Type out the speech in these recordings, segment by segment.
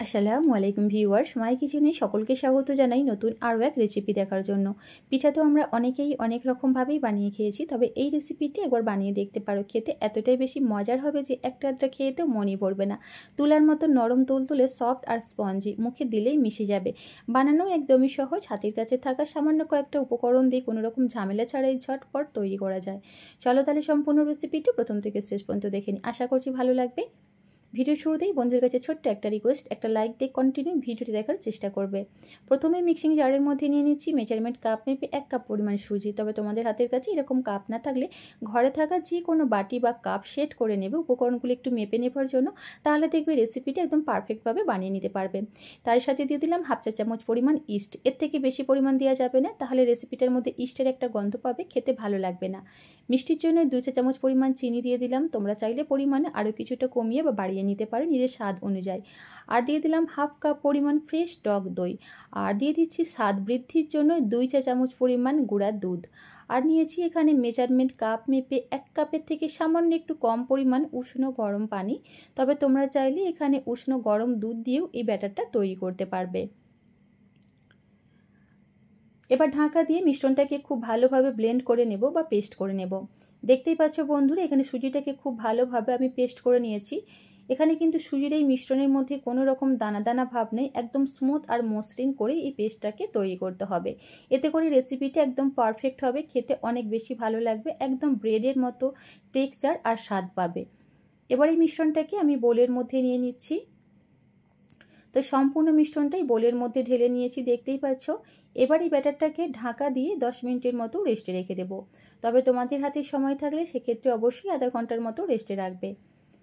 আসসালামু আলাইকুম ভিউয়ার্স, মাই কিচেনে সকলকে স্বাগত জানাই নতুন আরও এক রেসিপি দেখার জন্য। পিঠা তো আমরা অনেকেই অনেক রকমভাবেই বানিয়ে খেয়েছি, তবে এই রেসিপিটি একবার বানিয়ে দেখতে পারো। খেতে এতটাই বেশি মজার হবে যে একটা আধটা খেয়েতেও মনই ভরবে না। তুলার মতো নরম তুলতুলে, সফট আর স্পঞ্জি, মুখে দিলেই মিশে যাবে। বানানো একদমই সহজ, হাতের কাছে থাকা সামান্য কয়েকটা উপকরণ দিয়ে কোনো রকম ঝামেলা ছাড়াই ঝটপট তৈরি করা যায়। চলো তাহলে সম্পূর্ণ রেসিপিটি প্রথম থেকে শেষ পর্যন্ত দেখে নিই, আশা করছি ভালো লাগবে। ভিডিও শুরুতেই বন্ধুদের কাছে ছোট্ট একটা রিকোয়েস্ট, একটা লাইক দিয়ে কন্টিনিউ ভিডিওটি দেখার চেষ্টা করবে। প্রথমে মিক্সিং জারের মধ্যে নিয়ে নিচ্ছি মেজারমেন্ট কাপ মেপে 1 কাপ পরিমাণ সুজি। তবে তোমাদের হাতের কাছে এরকম কাপ না থাকলে ঘরে থাকা যে কোনো বাটি বা কাপ সেট করে নেবে উপকরণগুলো একটু মেপে নেবার জন্য, তাহলে দেখবে রেসিপিটা একদম পারফেক্টভাবে বানিয়ে নিতে পারবে। তার সাথে দিয়ে দিলাম 1/2 চা চামচ পরিমাণ ইস্ট। এর থেকে বেশি পরিমাণ দেওয়া যাবে না, তাহলে রেসিপিটার মধ্যে ইস্টের একটা গন্ধ পাবে, খেতে ভালো লাগবে না। মিষ্টির জন্য 2 চা চামচ পরিমাণ চিনি দিয়ে দিলাম। তোমরা চাইলে পরিমাণে আরও কিছুটা কমিয়ে বা বাড়িয়ে নিতে পারো নিজের স্বাদ অনুযায়ী। আর দিয়ে দিলাম 1/2 কাপ পরিমাণ ফ্রেশ টক দই। আর দিয়ে দিচ্ছি স্বাদ বৃদ্ধির জন্য 2 চা চামচ পরিমাণ গুঁড়া দুধ। আর নিয়েছি এখানে মেজারমেন্ট কাপ মেপে 1 কাপের থেকে সামান্য একটু কম পরিমাণ উষ্ণ গরম পানি। তবে তোমরা চাইলে এখানে উষ্ণ গরম দুধ দিয়েও এই ব্যাটারটা তৈরি করতে পারবে। এবার ঢাকা দিয়ে মিশ্রণটাকে খুব ভালোভাবে ব্লেন্ড করে নেব বা পেস্ট করে নেব। দেখতেই পাচ্ছ বন্ধুরা, এখানে সুজিটাকে খুব ভালোভাবে আমি পেস্ট করে নিয়েছি। এখানে কিন্তু সুজির এই মিশ্রণের মধ্যে কোনো রকম দানা দানা ভাব নেই, একদম স্মুথ আর মসৃণ করে এই পেস্টটাকে তৈরি করতে হবে। এতে করে রেসিপিটা একদম পারফেক্ট হবে, খেতে অনেক বেশি ভালো লাগবে, একদম ব্রেডের মতো টেক্সচার আর স্বাদ পাবে। এবার এই মিশ্রণটাকে আমি বোলের মধ্যে নিয়ে নিচ্ছি। তো সম্পূর্ণ মিশ্রণটাই বোলের মধ্যে ঢেলে নিয়েছি, দেখতেই পাচ্ছ। এবার এই ব্যাটারটাকে ঢাকা দিয়ে 10 মিনিটের মতো রেস্টে রেখে দেবো। তবে তোমাদের হাতে সময় থাকলে সেক্ষেত্রে অবশ্যই আধা ঘন্টার মতো রেস্টে রাখবে।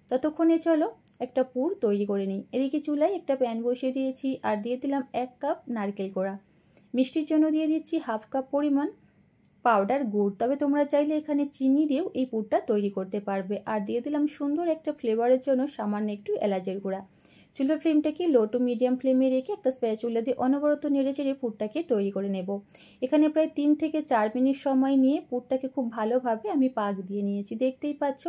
ততক্ষণে চলো একটা পুর তৈরি করে নিই। এদিকে চুলায় একটা প্যান বসিয়ে দিয়েছি আর দিয়ে দিলাম 1 কাপ নারকেল কোড়া। মিষ্টির জন্য দিয়ে দিচ্ছি 1/2 কাপ পরিমাণ পাউডার গুড়। তবে তোমরা চাইলে এখানে চিনি দিয়েও এই পুরটা তৈরি করতে পারবে। আর দিয়ে দিলাম সুন্দর একটা ফ্লেভারের জন্য সামান্য একটু এলাচের গুঁড়া। চুলার ফ্লেমটাকে লো টু মিডিয়াম ফ্লেমে রেখে একটা স্প্যাচুলা দিয়ে অনবরত নেড়েচেড়ে পুরটাকে তৈরি করে নেব। এখানে প্রায় 3 থেকে 4 মিনিট সময় নিয়ে পুরটাকে খুব ভালোভাবে আমি পাক দিয়ে নিয়েছি, দেখতেই পাচ্ছ।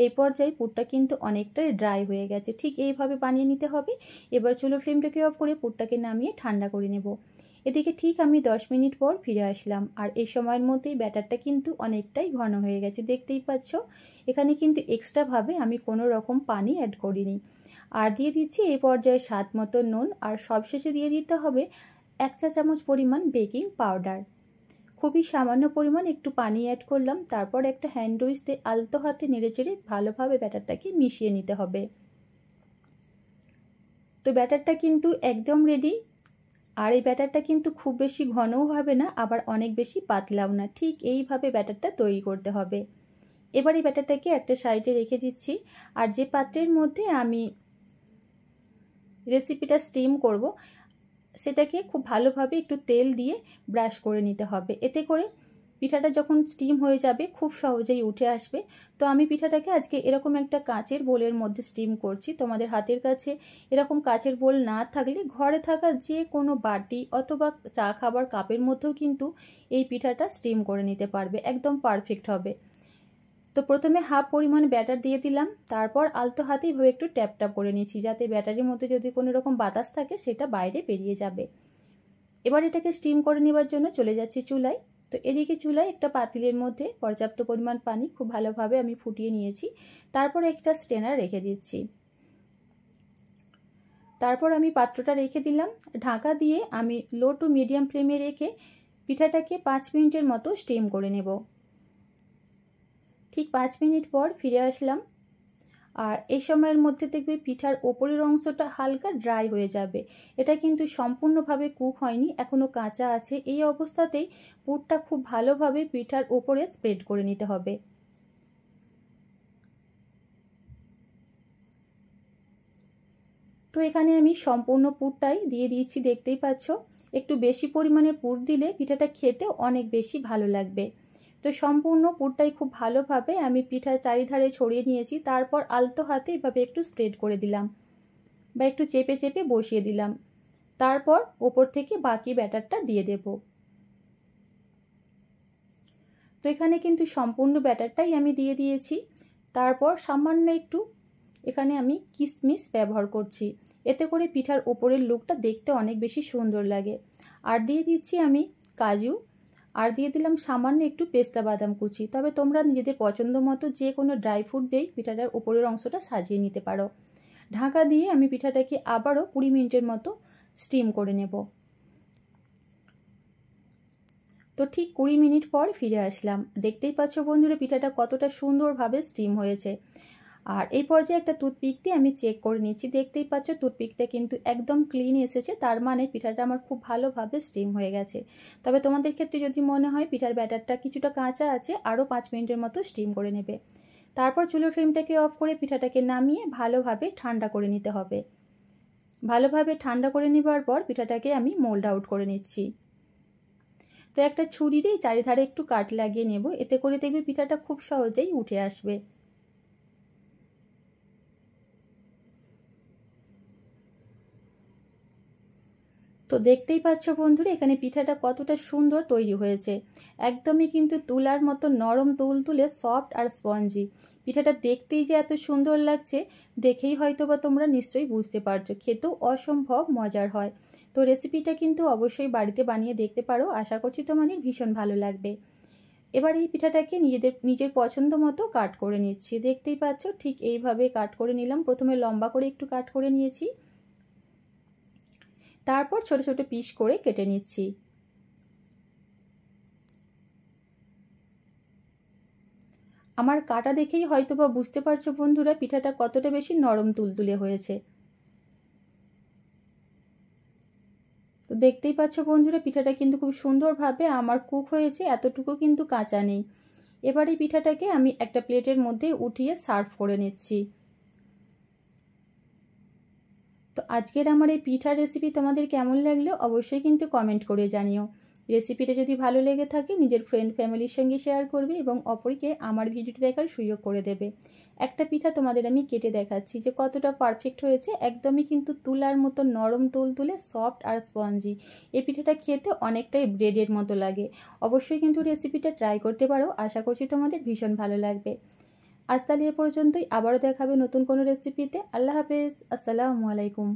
এই পর্যায়ে পুরটা কিন্তু অনেকটাই ড্রাই হয়ে গেছে, ঠিক এইভাবে বানিয়ে নিতে হবে। এবার চুলার ফ্লেমটাকে অফ করে পুরটাকে নামিয়ে ঠান্ডা করে নেব। এদিকে ঠিক আমি 10 মিনিট পর ফিরে আসলাম, আর এই সময়ের মধ্যেই ব্যাটারটা কিন্তু অনেকটাই ঘন হয়ে গেছে, দেখতেই পাচ্ছ। এখানে কিন্তু এক্সট্রাভাবে আমি কোনো রকম পানি অ্যাড করিনি। আর দিয়ে দিচ্ছি এই পর্যায়ে স্বাদ মতো নুন, আর সবশেষে দিয়ে দিতে হবে 1 চা চামচ পরিমাণ বেকিং পাউডার। খুবই সামান্য পরিমাণ একটু পানি অ্যাড করলাম, তারপর একটা হ্যান্ড উইচ দিয়ে আলতো হাতে নেড়েচেড়ে ভালোভাবে ব্যাটারটাকে মিশিয়ে নিতে হবে। তো ব্যাটারটা কিন্তু একদম রেডি। আর এই ব্যাটারটা কিন্তু খুব বেশি ঘনও হবে না, আবার অনেক বেশি পাতলাও না, ঠিক এইভাবে ব্যাটারটা তৈরি করতে হবে। এবার এই ব্যাটারটাকে একটা সাইডে রেখে দিচ্ছি। আর যে পাত্রের মধ্যে আমি রেসিপিটা স্টিম করব, সেটাকে খুব ভালোভাবে একটু তেল দিয়ে ব্রাশ করে নিতে হবে। এতে করে পিঠাটা যখন স্টিম হয়ে যাবে খুব সহজেই উঠে আসবে। তো আমি পিঠাটাকে আজকে এরকম একটা কাচের বোলের মধ্যে স্টিম করছি। তোমাদের হাতের কাছে এরকম কাচের বোল না থাকলে ঘরে থাকা যে কোনো বাটি অথবা চা খাবার কাপের মধ্যেও কিন্তু এই পিঠাটা স্টিম করে নিতে পারবে, একদম পারফেক্ট হবে। তো প্রথমে হাফ পরিমাণ ব্যাটার দিয়ে দিলাম, তারপর আলতো হাতে এইভাবে একটু ট্যাপ ট্যাপ করে নিচ্ছি, যাতে ব্যাটারের মধ্যে যদি কোনো রকম বাতাস থাকে সেটা বাইরে বেরিয়ে যাবে। এবার এটাকে স্টিম করে নেবার জন্য চলে যাচ্ছি চুলায়। তো এদিকে চুলায় একটা পাতিলের মধ্যে পর্যাপ্ত পরিমাণ পানি খুব ভালোভাবে আমি ফুটিয়ে নিয়েছি। তারপর একটা স্ট্রেনার রেখে দিচ্ছি। তারপর আমি পাত্রটা রেখে দিলাম। ঢাকা দিয়ে আমি লো টু মিডিয়াম ফ্লেমে রেখে পিঠাটাকে 5 মিনিটের মতো স্টিম করে নেব। ঠিক 5 মিনিট পর ফিরে আসলাম। আর এই সময়ের মধ্যে দেখবে পিঠার ওপরের অংশটা হালকা ড্রাই হয়ে যাবে। এটা কিন্তু সম্পূর্ণভাবে কুক হয়নি, এখনও কাঁচা আছে। এই অবস্থাতেই পুরটা খুব ভালোভাবে পিঠার ওপরে স্প্রেড করে নিতে হবে। তো এখানে আমি সম্পূর্ণ পুরটাই দিয়ে দিয়েছি, দেখতেই পাচ্ছ। একটু বেশি পরিমাণে পুর দিলে পিঠাটা খেতে অনেক বেশি ভালো লাগবে। তো সম্পূর্ণ পুরটাই খুব ভালোভাবে আমি পিঠার চারিধারে ছড়িয়ে নিয়েছি। তারপর আলতো হাতে এভাবে একটু স্প্রেড করে দিলাম বা একটু চেপে চেপে বসিয়ে দিলাম। তারপর ওপর থেকে বাকি ব্যাটারটা দিয়ে দেব। তো এখানে কিন্তু সম্পূর্ণ ব্যাটারটাই আমি দিয়ে দিয়েছি। তারপর সামান্য একটু এখানে আমি কিশমিশ ব্যবহার করছি, এতে করে পিঠার ওপরের লুকটা দেখতে অনেক বেশি সুন্দর লাগে। আর দিয়ে দিচ্ছি আমি কাজু, আর দিয়ে দিলাম সামান্য একটু পেস্তা বাদাম কুচি। তবে তোমরা নিজেদের পছন্দ মতো যে কোনো ড্রাই ফ্রুট দিয়েই পিঠাটার ওপরের অংশটা সাজিয়ে নিতে পারো। ঢাকা দিয়ে আমি পিঠাটাকে আবারও 20 মিনিটের মতো স্টিম করে নেব। তো ঠিক 20 মিনিট পর ফিরে আসলাম। দেখতেই পাচ্ছ বন্ধুরা পিঠাটা কতটা সুন্দরভাবে স্টিম হয়েছে। আর এই পর্যায়ে একটা টুথপিক দিয়ে আমি চেক করে নিচ্ছি। দেখতেই পাচ্ছ টুথপিকটা কিন্তু একদম ক্লিন এসেছে, তার মানে পিঠাটা আমার খুব ভালোভাবে স্টিম হয়ে গেছে। তবে তোমাদের ক্ষেত্রে যদি মনে হয় পিঠার ব্যাটারটা কিছুটা কাঁচা আছে, আরও 5 মিনিটের মতো স্টিম করে নেবে। তারপর চুলোর ফ্লেমটাকে অফ করে পিঠাটাকে নামিয়ে ভালোভাবে ঠান্ডা করে নিতে হবে। ভালোভাবে ঠান্ডা করে নেবার পর পিঠাটাকে আমি মোল্ড আউট করে নিচ্ছি। তো একটা ছুরি দিয়ে চারিধারে একটু কাট লাগিয়ে নেব, এতে করে দেখবে পিঠাটা খুব সহজেই উঠে আসবে। তো দেখতেই পাচ্ছ বন্ধুরা এখানে পিঠাটা কতটা সুন্দর তৈরি হয়েছে। একদমই কিন্তু তুলার মতো নরম তুলতুলে সফট আর স্পঞ্জি। পিঠাটা দেখতেই যে এত সুন্দর লাগছে, দেখেই হয়তো বা তোমরা নিশ্চয়ই বুঝতে পারছো, খেতেও অসম্ভব মজার হয়। তো রেসিপিটা কিন্তু অবশ্যই বাড়িতে বানিয়ে দেখতে পারো, আশা করছি তোমাদের ভীষণ ভালো লাগবে। এবার এই পিঠাটাকে নিজের পছন্দ মতো কাট করে নিচ্ছি। দেখতেই পাচ্ছ ঠিক এইভাবে কাট করে নিলাম। প্রথমে লম্বা করে একটু কাট করে নিয়েছি, তারপর ছোট ছোট পিস করে কেটে নিচ্ছি। আমার কাটা দেখেই হয়তো বা বুঝতে পারছো বন্ধুরা পিঠাটা কতটা বেশি নরম তুলতুলে হয়েছে। তো দেখতেই পাচ্ছ বন্ধুরা পিঠাটা কিন্তু খুব সুন্দরভাবে আমার কুক হয়েছে, এতটুকু কিন্তু কাঁচা নেই। এবার এই পিঠাটাকে আমি একটা প্লেটের মধ্যে উঠিয়ে সার্ভ করে নিচ্ছি। তো আজকের আমার এই পিঠার রেসিপি তোমাদের কেমন লাগলো অবশ্যই কিন্তু কমেন্ট করে জানিও। রেসিপিটা যদি ভালো লেগে থাকে নিজের ফ্রেন্ড ফ্যামিলির সঙ্গে শেয়ার করবে এবং অপরকে আমার ভিডিওটি দেখার সুযোগ করে দেবে। একটা পিঠা তোমাদের আমি কেটে দেখাচ্ছি যে কতটা পারফেক্ট হয়েছে, একদমই কিন্তু তুলার মতো নরম তুলতুলে সফট আর স্পঞ্জি। এই পিঠাটা খেতে অনেকটাই ব্রেডের মতো লাগে। অবশ্যই কিন্তু রেসিপিটা ট্রাই করতে পারো, আশা করছি তোমাদের ভীষণ ভালো লাগবে। আজ তাহলে এ পর্যন্তই, আবারও দেখাবে নতুন কোনো রেসিপিতে। আল্লাহ হাফেজ, আসসালামু আলাইকুম।